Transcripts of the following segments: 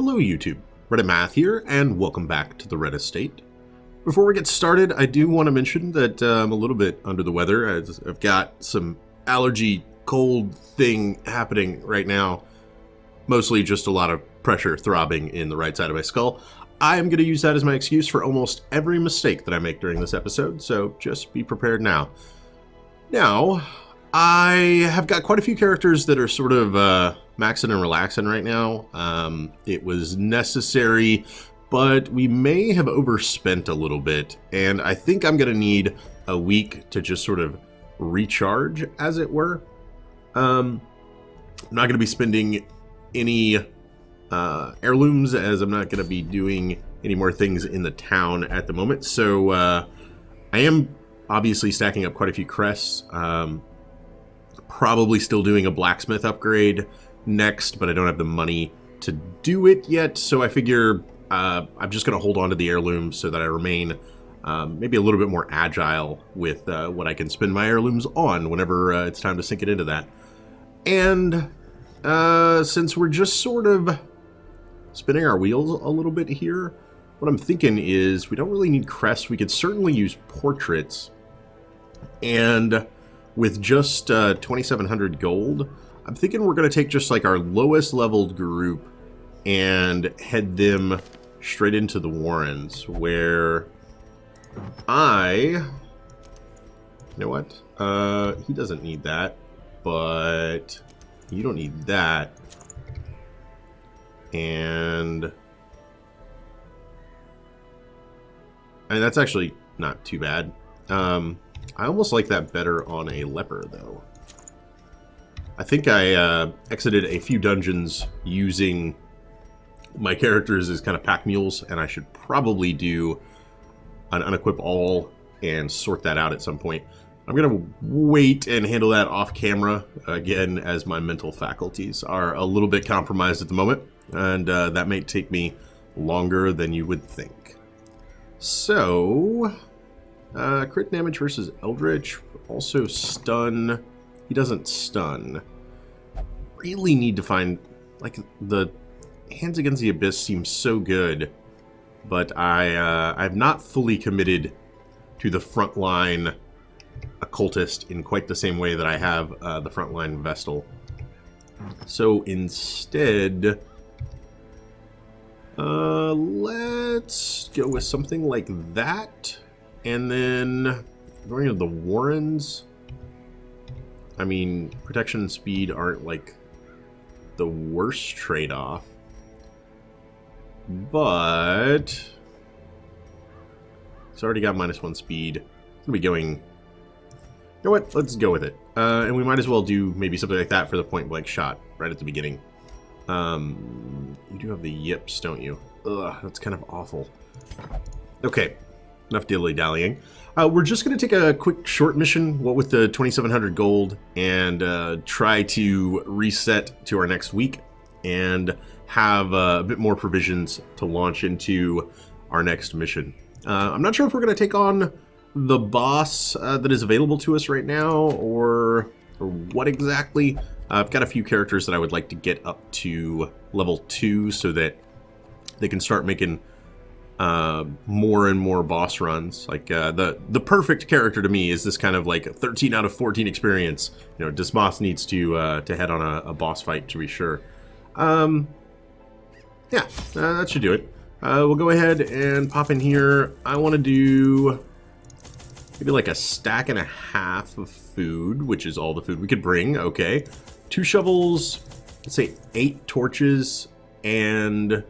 Hello YouTube, Reddit Math here, and welcome back to the Red Estate. Before we get started, I do want to mention that I'm a little bit under the weather, as I've got some allergy cold thing happening right now. Mostly just a lot of pressure throbbing in the right side of my skull. I am going to use that as my excuse for almost every mistake that I make during this episode, so just be prepared now. Now, I have got quite a few characters that are sort of maxing and relaxing right now. It was necessary, but we may have overspent a little bit, and I think I'm going to need a week to just sort of recharge, as it were. I'm not going to be spending any heirlooms, as I'm not going to be doing any more things in the town at the moment, so I am obviously stacking up quite a few crests. Probably still doing a blacksmith upgrade next, but I don't have the money to do it yet, so I figure I'm just going to hold on to the heirlooms so that I remain maybe a little bit more agile with what I can spend my heirlooms on whenever it's time to sink it into that. And since we're just sort of spinning our wheels a little bit here, what I'm thinking is we don't really need crests. We could certainly use portraits, and with just 2,700 gold, I'm thinking we're going to take just like our lowest leveled group and head them straight into the Warrens, where you know what? He doesn't need that, but you don't need that. And I mean, that's actually not too bad. I almost like that better on a leper, though. I think I exited a few dungeons using my characters as kind of pack mules, and I should probably do an unequip all and sort that out at some point. I'm going to wait and handle that off camera, again, as my mental faculties are a little bit compromised at the moment, and that may take me longer than you would think. So, crit damage versus Eldritch, also stun. He doesn't stun. Really need to find, like, the Hands Against the Abyss seems so good, but I've not fully committed to the frontline occultist in quite the same way that I have the frontline Vestal. So instead, let's go with something like that. And then going to the Warrens, I mean, protection and speed aren't like the worst trade-off, but it's already got -1 speed. It's gonna be going, you know what, let's go with it. And we might as well do maybe something like that for the point-blank shot right at the beginning. You do have the yips, don't you? Ugh, that's kind of awful. Okay. Enough dilly-dallying. We're just going to take a quick short mission, what with the 2,700 gold, and try to reset to our next week and have a bit more provisions to launch into our next mission. I'm not sure if we're going to take on the boss that is available to us right now, or what exactly. I've got a few characters that I would like to get up to level 2 so that they can start making more and more boss runs. Like the perfect character to me is this kind of like 13 out of 14 experience. You know, Dismas needs to head on a boss fight to be sure. Yeah, that should do it. We'll go ahead and pop in here. I want to do maybe like a stack and a half of food, which is all the food we could bring. Okay, 2 shovels, let's say 8 torches, and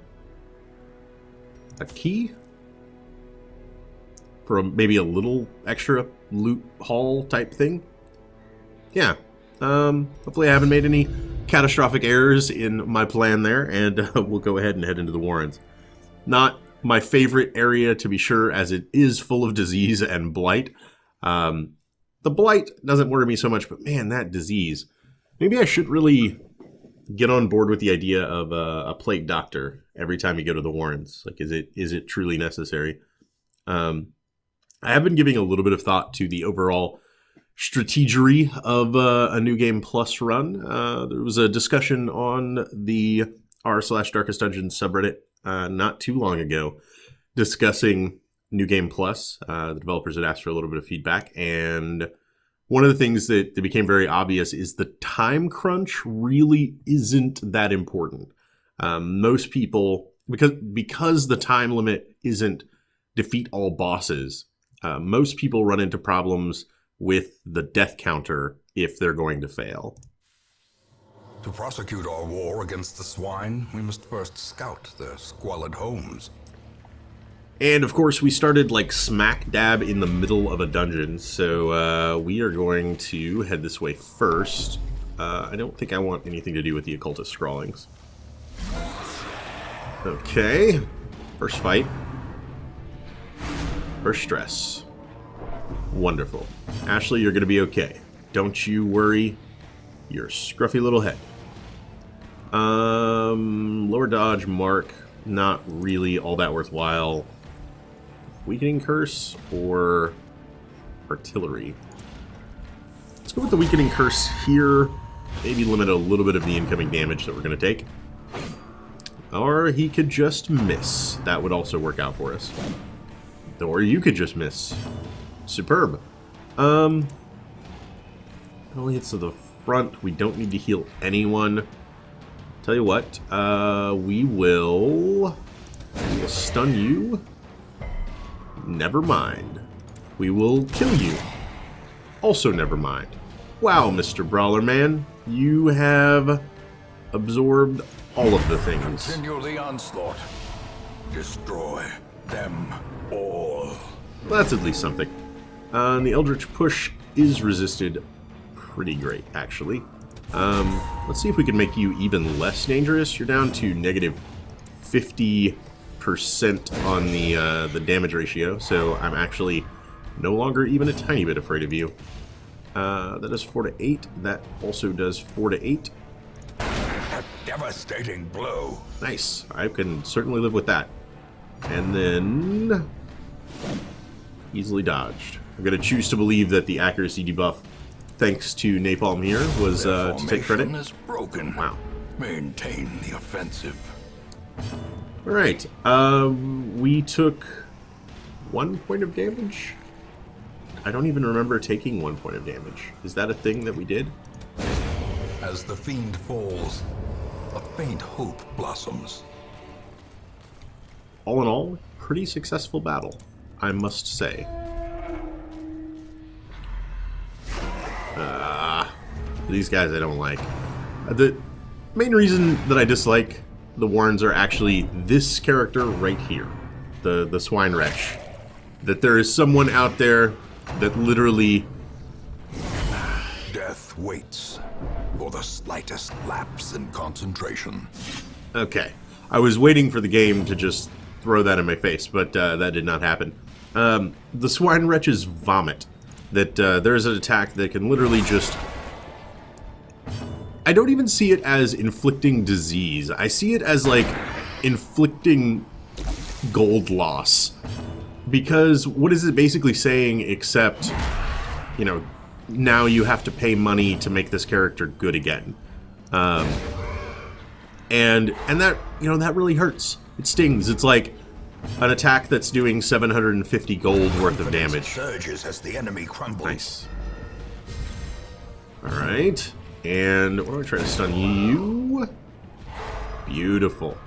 a key for maybe a little extra loot haul type thing. Yeah. Hopefully I haven't made any catastrophic errors in my plan there, and we'll go ahead and head into the Warrens. Not my favorite area, to be sure, as it is full of disease and blight. The blight doesn't worry me so much, but man, that disease. Maybe I should really get on board with the idea of a plague doctor every time you go to the Warrens. Like, is it truly necessary? I have been giving a little bit of thought to the overall strategery of a New Game Plus run. There was a discussion on the r/Darkest Dungeons subreddit not too long ago discussing New Game Plus. The developers had asked for a little bit of feedback, and one of the things that became very obvious is the time crunch really isn't that important. Most people, because the time limit isn't defeat all bosses, most people run into problems with the death counter if they're going to fail. To prosecute our war against the swine, we must first scout their squalid homes. And of course, we started like smack dab in the middle of a dungeon, so we are going to head this way first. I don't think I want anything to do with the occultist scrawlings. Okay, first fight. First stress. Wonderful. Ashley, you're going to be okay. Don't you worry your scruffy little head. Lower dodge, mark, not really all that worthwhile. Weakening curse or artillery? Let's go with the weakening curse here. Maybe limit a little bit of the incoming damage that we're going to take. Or he could just miss. That would also work out for us. Or you could just miss. Superb. It only hits to the front. We don't need to heal anyone. Tell you what, we will stun you. Never mind. We will kill you. Also never mind. Wow, Mr. Brawler Man, you have absorbed all of the things. Continue the onslaught. Destroy them all. That's at least something. The Eldritch Push is resisted pretty great, actually. Let's see if we can make you even less dangerous. You're down to negative 50% on the damage ratio, so I'm actually no longer even a tiny bit afraid of you. That does 4 to 8. That also does 4 to 8. A devastating blow. Nice. I can certainly live with that. And then easily dodged. I'm going to choose to believe that the accuracy debuff, thanks to Napalm here, was to take credit. Is broken. Wow. Maintain the offensive. All right. We took 1 point of damage. I don't even remember taking 1 point of damage. Is that a thing that we did? As the fiend falls, a faint hope blossoms. All in all, pretty successful battle, I must say. These guys I don't like. The main reason that I dislike the Warrens are actually this character right here, the Swine Wretch. That there is someone out there that literally... Death waits for the slightest lapse in concentration. Okay. I was waiting for the game to just throw that in my face, but that did not happen. The Swine Wretch's vomit. That there's an attack that can literally just... I don't even see it as inflicting disease. I see it as, like, inflicting gold loss. Because what is it basically saying except, you know, now you have to pay money to make this character good again. And that, you know, that really hurts. It stings. It's like an attack that's doing 750 gold worth of damage. Surges as the enemy crumbles. Nice. All right. And we're going to try to stun you. Beautiful.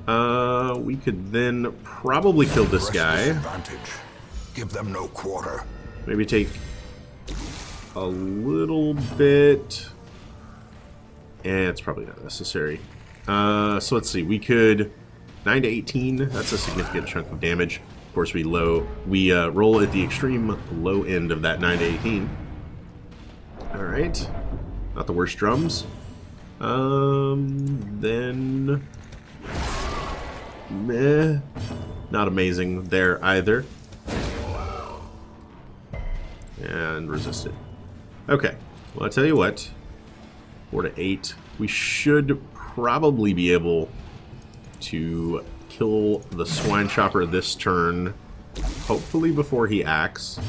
We could then probably kill this guy. Advantage. Give them no quarter. Maybe take a little bit. It's probably not necessary. So let's see. We could 9 to 18. That's a significant chunk of damage. Of course, we roll at the extreme low end of that 9 to 18. All right. Not the worst drums. Then... meh. Not amazing there either. And resisted. Okay. Well, I'll tell you what. 4 to 8. We should probably be able to kill the Swine Chopper this turn. Hopefully before he acts.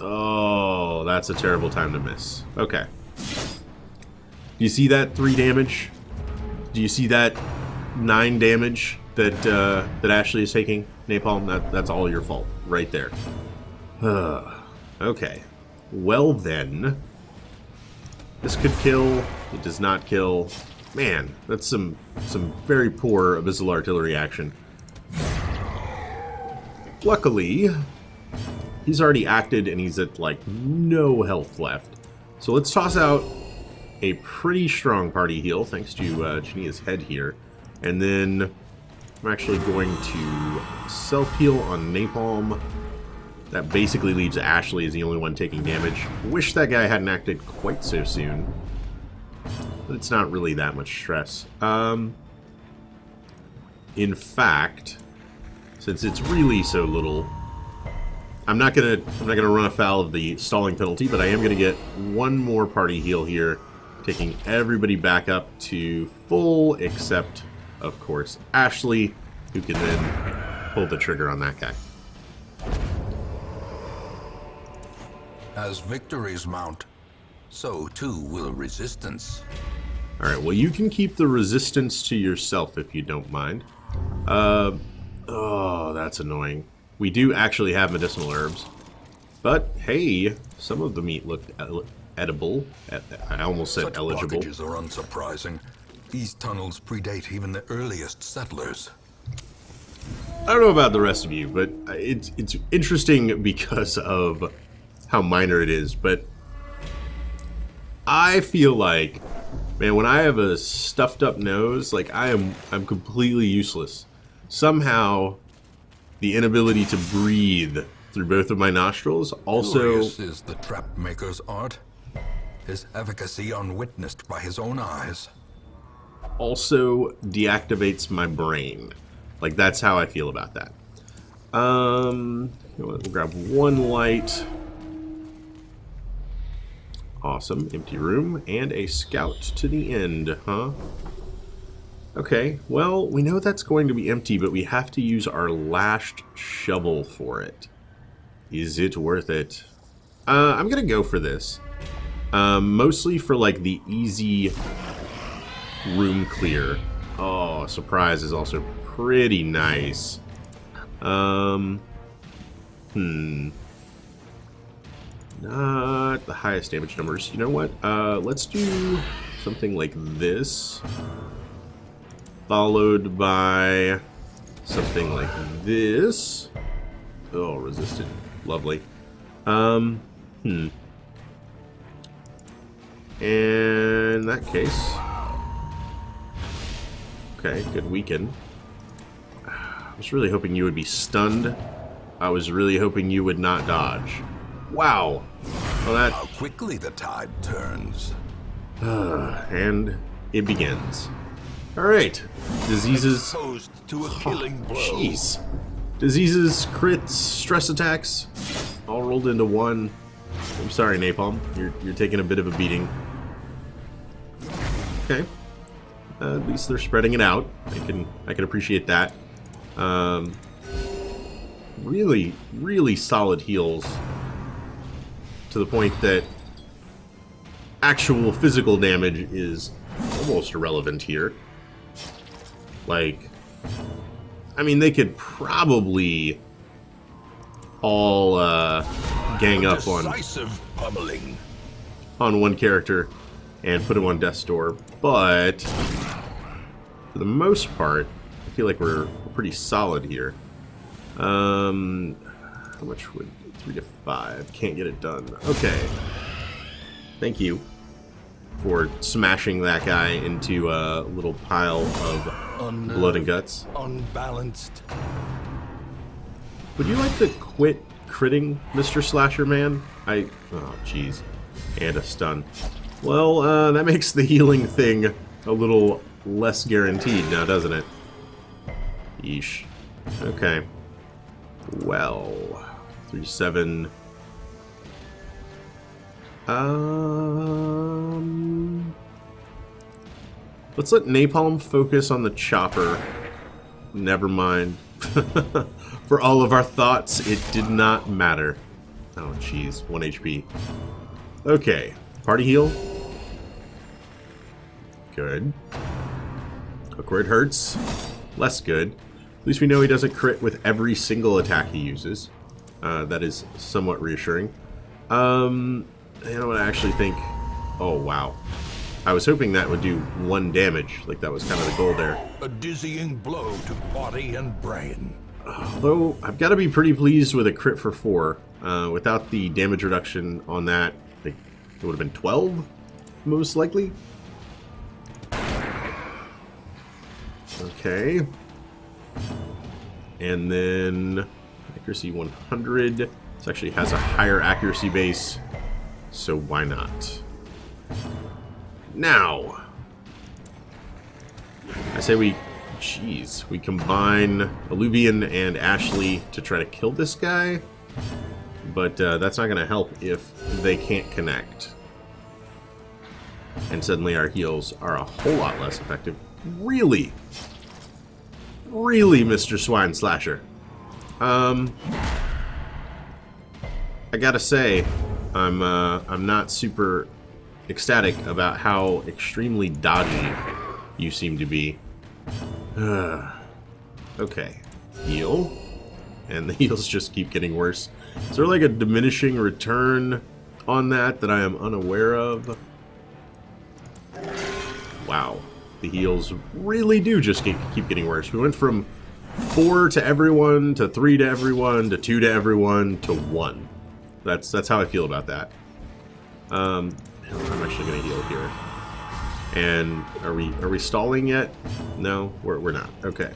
Oh, that's a terrible time to miss. Okay. Do you see that 3 damage? Do you see that 9 damage that that Ashley is taking? Napalm, that's all your fault, right there. Okay. Well then, this could kill. It does not kill. Man, that's some very poor abyssal artillery action. Luckily, he's already acted and he's at like no health left. So let's toss out a pretty strong party heal thanks to Jania's head here. And then I'm actually going to self-heal on Napalm. That basically leaves Ashley as the only one taking damage. Wish that guy hadn't acted quite so soon. But it's not really that much stress. In fact, since it's really so little, I'm not gonna run afoul of the stalling penalty, but I am gonna get one more party heal here, taking everybody back up to full, except, of course, Ashley, who can then pull the trigger on that guy. As victories mount, so too will resistance. Alright, well you can keep the resistance to yourself if you don't mind. Oh, that's annoying. We do actually have medicinal herbs. But, hey, some of the meat looked edible. I almost said Such eligible. blockages are unsurprising. These tunnels predate even the earliest settlers. I don't know about the rest of you, but it's interesting because of how minor it is, but I feel like, man, when I have a stuffed up nose, like I'm completely useless. Somehow, the inability to breathe through both of my nostrils also... Curious is the trap maker's art. His efficacy unwitnessed by his own eyes. Also deactivates my brain. Like, that's how I feel about that. You know what, we'll grab one light. Awesome. Empty room. And a scout to the end, huh? Okay, well, we know that's going to be empty, but we have to use our lashed shovel for it. Is it worth it? I'm gonna go for this. Mostly for, like, the easy room clear. Oh, surprise is also pretty nice. Not the highest damage numbers. You know what? Let's do something like this. Followed by something like this. Oh, resisted. Lovely. In that case... Okay, good weaken. I was really hoping you would be stunned. I was really hoping you would not dodge. Wow. Well, that... How quickly the tide turns. and it begins. Alright. Diseases... Exposed to a killing blow. Jeez. Diseases, crits, stress attacks, all rolled into one. I'm sorry, Napalm. You're taking a bit of a beating. Okay. At least they're spreading it out. I can appreciate that. Really, really solid heals. To the point that actual physical damage is almost irrelevant here. Like, I mean, they could probably all gang up on decisive pummeling on one character and put him on death's door, but for the most part, I feel like we're pretty solid here. How much would 3 to 5? Can't get it done. Okay. Thank you for smashing that guy into a little pile of blood and guts. unbalanced. Would you like to quit critting, Mr. Slasher Man? Oh, jeez. And a stun. Well, that makes the healing thing a little less guaranteed now, doesn't it? Yeesh. Okay. Well, 3-7. Let's let Napalm focus on the chopper. Never mind. For all of our thoughts, it did not matter. Oh, jeez. 1 HP. Okay. Party heal. Good. Hook where it hurts. Less good. At least we know he doesn't crit with every single attack he uses. That is somewhat reassuring. You know what I actually think? Oh, wow. I was hoping that would do 1 damage. Like, that was kind of the goal there. A dizzying blow to body and brain. Although, I've got to be pretty pleased with a crit for 4. Without the damage reduction on that, it would have been 12, most likely. Okay. And then accuracy 100. This actually has a higher accuracy base, so why not? Now, I say we combine Alluvian and Ashley to try to kill this guy, but that's not going to help if they can't connect. And suddenly our heals are a whole lot less effective. Really? Really, Mr. Swine Slasher? I gotta say, I'm not super ecstatic about how extremely dodgy you seem to be. Okay. Heal. And the heals just keep getting worse. Is there like a diminishing return on that I am unaware of? Wow. The heals really do just keep getting worse. We went from 4 to everyone, to 3 to everyone, to 2 to everyone, to 1. That's how I feel about that. I'm actually going to heal here. And are we stalling yet? No, we're not. Okay.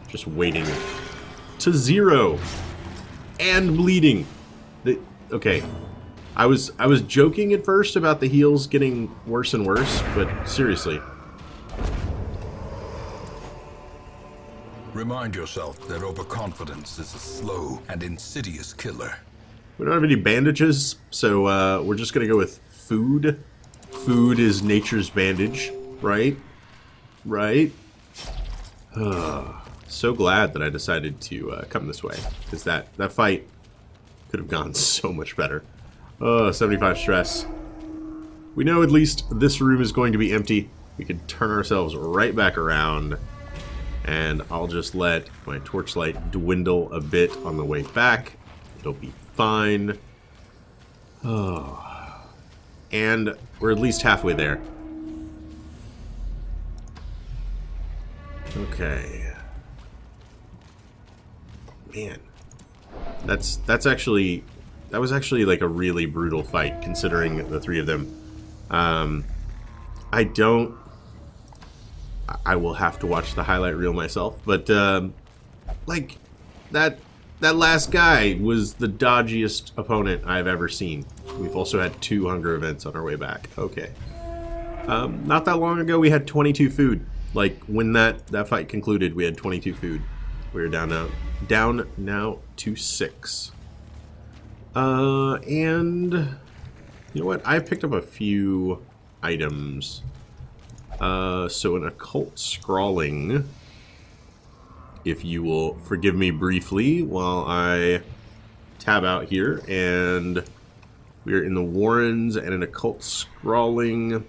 Just waiting to 0 and bleeding. Okay. I was joking at first about the heals getting worse and worse, but seriously. Remind yourself that overconfidence is a slow and insidious killer. We don't have any bandages, so we're just going to go with food. Food is nature's bandage, right? Right? So glad that I decided to come this way, because that fight could have gone so much better. 75 stress. We know at least this room is going to be empty. We can turn ourselves right back around, and I'll just let my torchlight dwindle a bit on the way back. It'll be fine. Oh. And we're at least halfway there. Okay. Man. That was actually like a really brutal fight, considering the 3 of them. I will have to watch the highlight reel myself, but like that last guy was the dodgiest opponent I've ever seen. We've also had 2 hunger events on our way back. Okay. Not that long ago, we had 22 food. Like, when that fight concluded, we had 22 food. We're down now to 6. And you know what? I picked up a few items. So an occult scrawling, if you will forgive me briefly while I tab out here, and we're in the Warrens, and an occult scrawling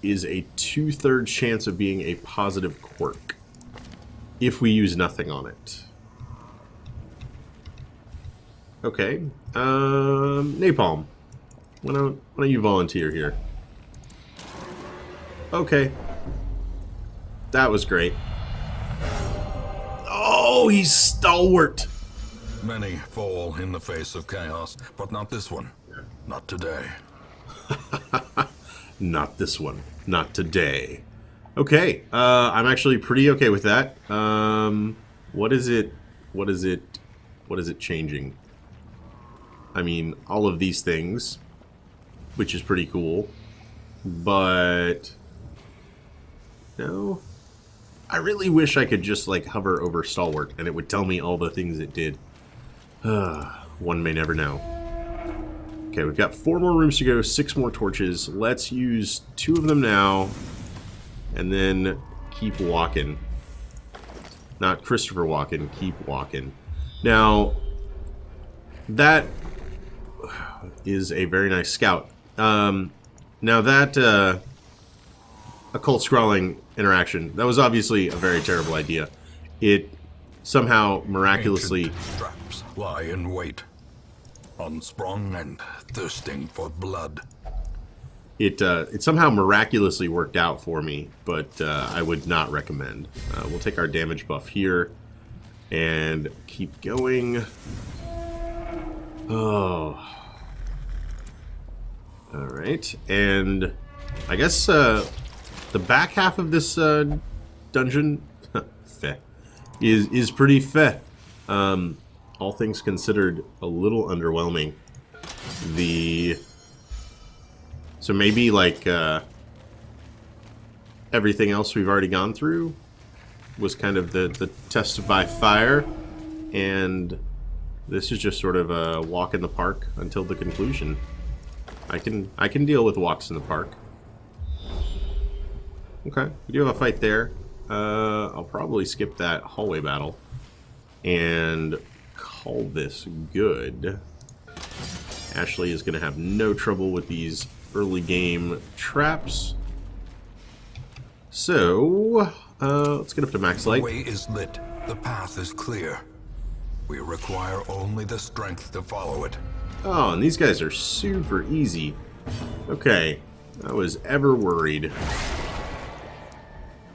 is a 2/3 chance of being a positive quirk if we use nothing on it. Okay, Napalm, why don't you volunteer here? Okay, that was great. Oh, he's stalwart. Many fall in the face of chaos, but not this one. Not today. Not this one. Not today. Okay, I'm actually pretty okay with that. What is it changing? I mean, all of these things, which is pretty cool, but no. I really wish I could just like hover over stalwart and it would tell me all the things it did. One may never know. Okay, we've got 4 more rooms to go, 6 more torches. Let's use 2 of them now, and then keep walking. Not Christopher Walken, keep walking. Now, that is a very nice scout. Now that occult scrawling interaction. That was obviously a very terrible idea. It somehow miraculously... Ancient traps lie in wait, unsprung and thirsting for blood. It somehow miraculously worked out for me, but I would not recommend. We'll take our damage buff here and keep going. Oh. Alright, and I guess the back half of this dungeon feh, is pretty feh. All things considered, a little underwhelming. So maybe like everything else we've already gone through was kind of the test by fire, and this is just sort of a walk in the park until the conclusion. I can deal with walks in the park. Okay, we do have a fight there. I'll probably skip that hallway battle and call this good. Ashley is going to have no trouble with these early game traps. So, let's get up to max light. The way is lit. The path is clear. We require only the strength to follow it. Oh, and these guys are super easy. Okay, I was ever worried.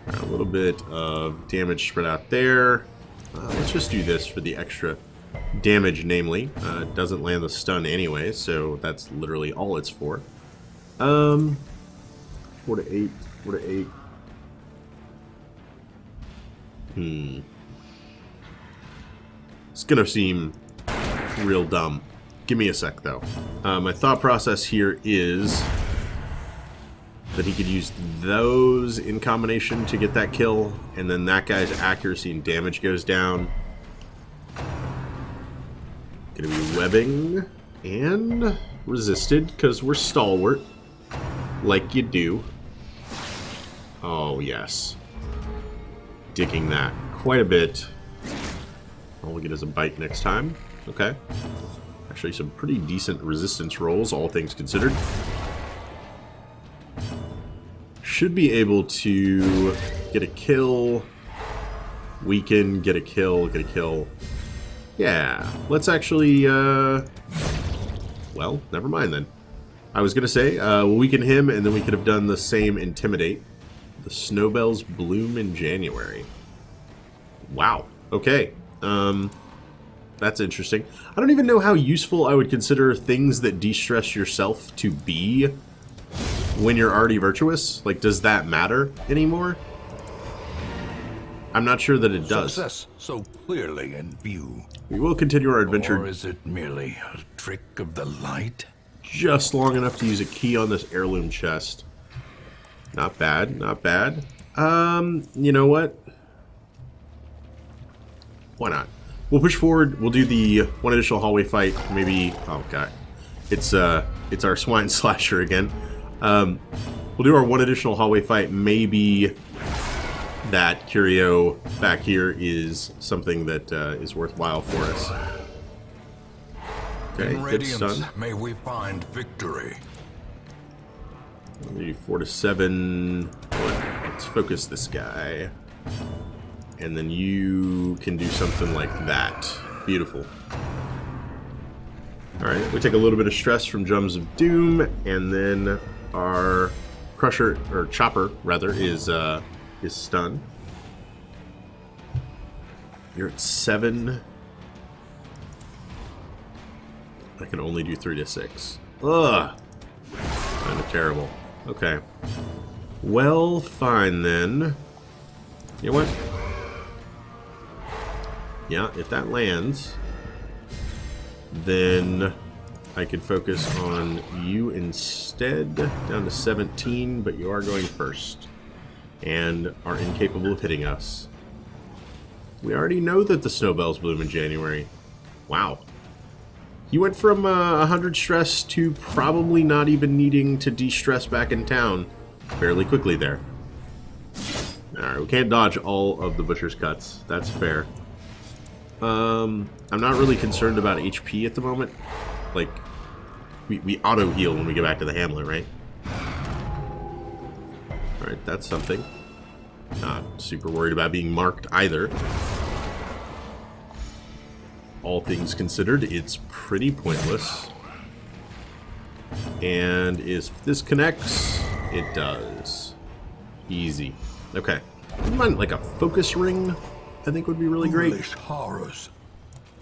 A little bit of damage spread out there. Let's just do this for the extra damage, namely. It doesn't land the stun anyway, so that's literally all it's for. 4 to 8, 4 to 8. It's gonna seem real dumb. Give me a sec, though. My thought process here is that he could use those in combination to get that kill, and then that guy's accuracy and damage goes down. Gonna be webbing and resisted, because we're stalwart, like you do. Oh, yes. Digging that quite a bit. All we get is a bite next time. Okay. Actually, some pretty decent resistance rolls, all things considered. Should be able to get a kill, weaken, get a kill, get a kill. Yeah, let's actually, well, never mind then. I was going to say, we'll weaken him, and then we could have done the same intimidate. The snowbells bloom in January. Wow, okay. That's interesting. I don't even know how useful I would consider things that de-stress yourself to be when you're already virtuous. Like, does that matter anymore? I'm not sure that it does. Success so clearly in view. We will continue our adventure. Or is it merely a trick of the light? Just long enough to use a key on this heirloom chest. Not bad, not bad. You know what? Why not? We'll push forward. We'll do the one additional hallway fight. Maybe. Oh god, it's our swine slasher again. We'll do our one additional hallway fight. Maybe that curio back here is something that is worthwhile for us. Okay, in good stun. radiance, may we find victory. Maybe 4 to 7. Let's focus this guy. And then you can do something like that. Beautiful. Alright, we take a little bit of stress from Drums of Doom, and then our Crusher, or Chopper, rather, is stunned. You're at 7. I can only do 3 to 6. Ugh! Kind of terrible. Okay. Well, fine then. You know what? Yeah, if that lands, then I can focus on you instead, down to 17, but you are going first, and are incapable of hitting us. We already know that the snowbells bloom in January. Wow. You went from 100 stress to probably not even needing to de-stress back in town fairly quickly there. Alright, we can't dodge all of the butcher's cuts. That's fair. I'm not really concerned about HP at the moment. Like, we auto-heal when we get back to the hamlet, right? Alright, Alright, that's something. Not super worried about being marked either. All things considered, it's pretty pointless. And if this connects, it does. Easy. Okay. Wouldn't mind like a focus ring, I think would be really great. Foolish horrors,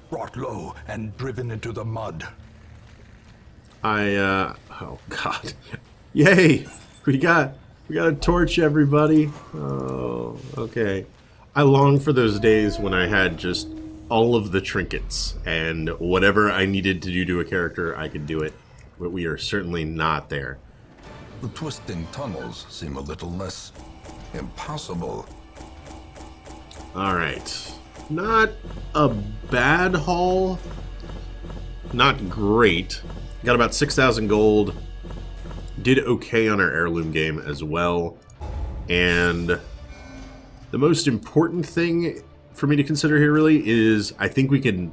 brought low and driven into the mud. Oh god. Yay! We got a torch, everybody. Oh, okay. I long for those days when I had just all of the trinkets, and whatever I needed to do to a character, I could do it. But we are certainly not there. The twisting tunnels seem a little less impossible. Alright. Not a bad haul. Not great. Got about 6,000 gold. Did okay on our heirloom game as well. And the most important thing for me to consider here really is I think we can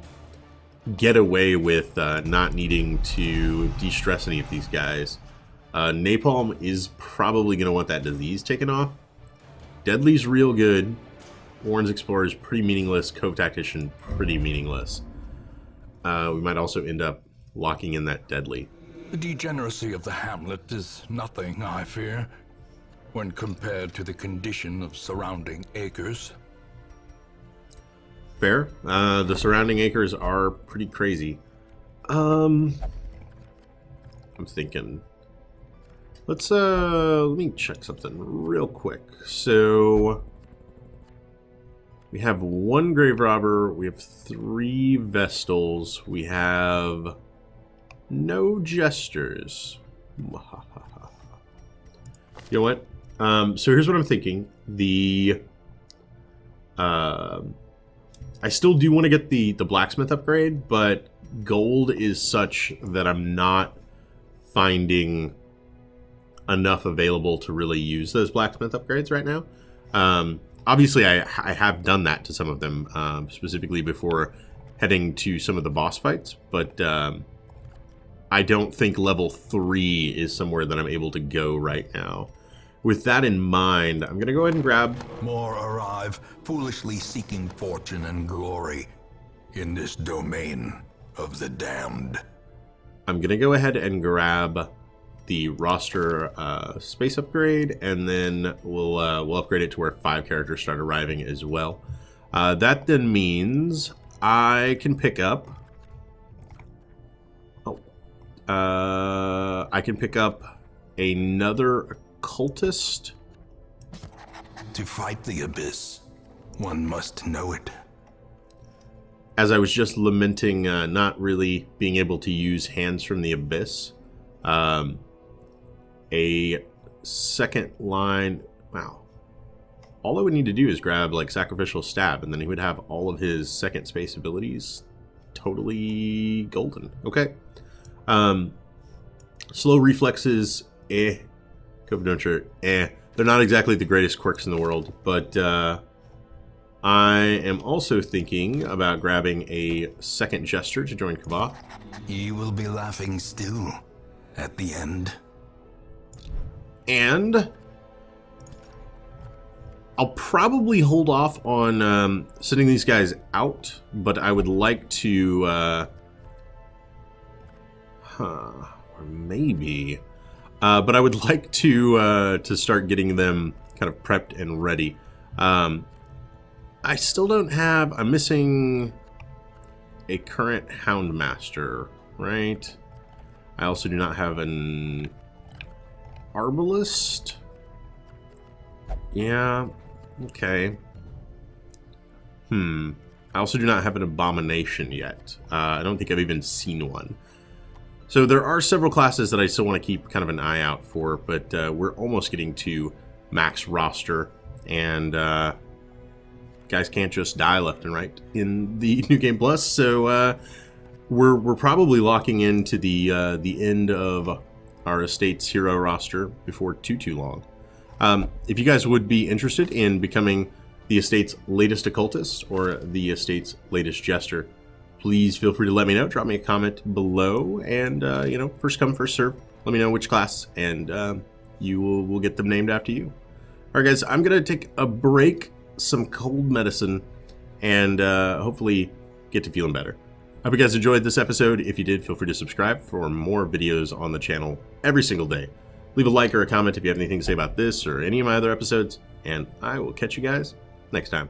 get away with not needing to de-stress any of these guys. Napalm is probably going to want that disease taken off. Deadly's real good. Warren's Explorer is pretty meaningless. Cove Tactician, pretty meaningless. We might also end up locking in that Deadly. The degeneracy of the hamlet is nothing, I fear, when compared to the condition of surrounding acres. Fair. The surrounding acres are pretty crazy. I'm thinking. Let me check something real quick. So we have 1 grave robber, we have 3 vestals, we have no jesters. You know what? So here's what I'm thinking. I still do want to get the blacksmith upgrade, but gold is such that I'm not finding enough available to really use those blacksmith upgrades right now. Obviously, I have done that to some of them, specifically before heading to some of the boss fights, but I don't think level 3 is somewhere that I'm able to go right now. With that in mind, I'm going to go ahead and grab... More arrive, foolishly seeking fortune and glory in this domain of the damned. I'm going to go ahead and grab the roster space upgrade, and then we'll upgrade it to where 5 characters start arriving as well. That then means I can pick up... I can pick up another occultist. To fight the abyss, one must know it. As I was just lamenting not really being able to use Hands from the Abyss, a second line... Wow. All I would need to do is grab, like, Sacrificial Stab, and then he would have all of his second space abilities totally golden. Okay. Slow reflexes, Cove Adventure, They're not exactly the greatest quirks in the world, but I am also thinking about grabbing a second Jester to join Kava. You will be laughing still at the end. And I'll probably hold off on sending these guys out, but I would like to... or maybe... but I would like to start getting them kind of prepped and ready. I still don't have... I'm missing a current Houndmaster, right? I also do not have an Arbalist. Yeah, okay. I also do not have an Abomination yet. I don't think I've even seen one. So there are several classes that I still want to keep kind of an eye out for, but we're almost getting to max roster, and guys can't just die left and right in the New Game Plus, so we're probably locking into the end of our Estates hero roster before too long. If you guys would be interested in becoming the Estate's latest occultist or the Estate's latest jester, please feel free to let me know. Drop me a comment below, and first come, first serve. Let me know which class, and we'll get them named after you. All right, guys, I'm going to take a break, some cold medicine, and hopefully get to feeling better. I hope you guys enjoyed this episode. If you did, feel free to subscribe for more videos on the channel every single day. Leave a like or a comment if you have anything to say about this or any of my other episodes, and I will catch you guys next time.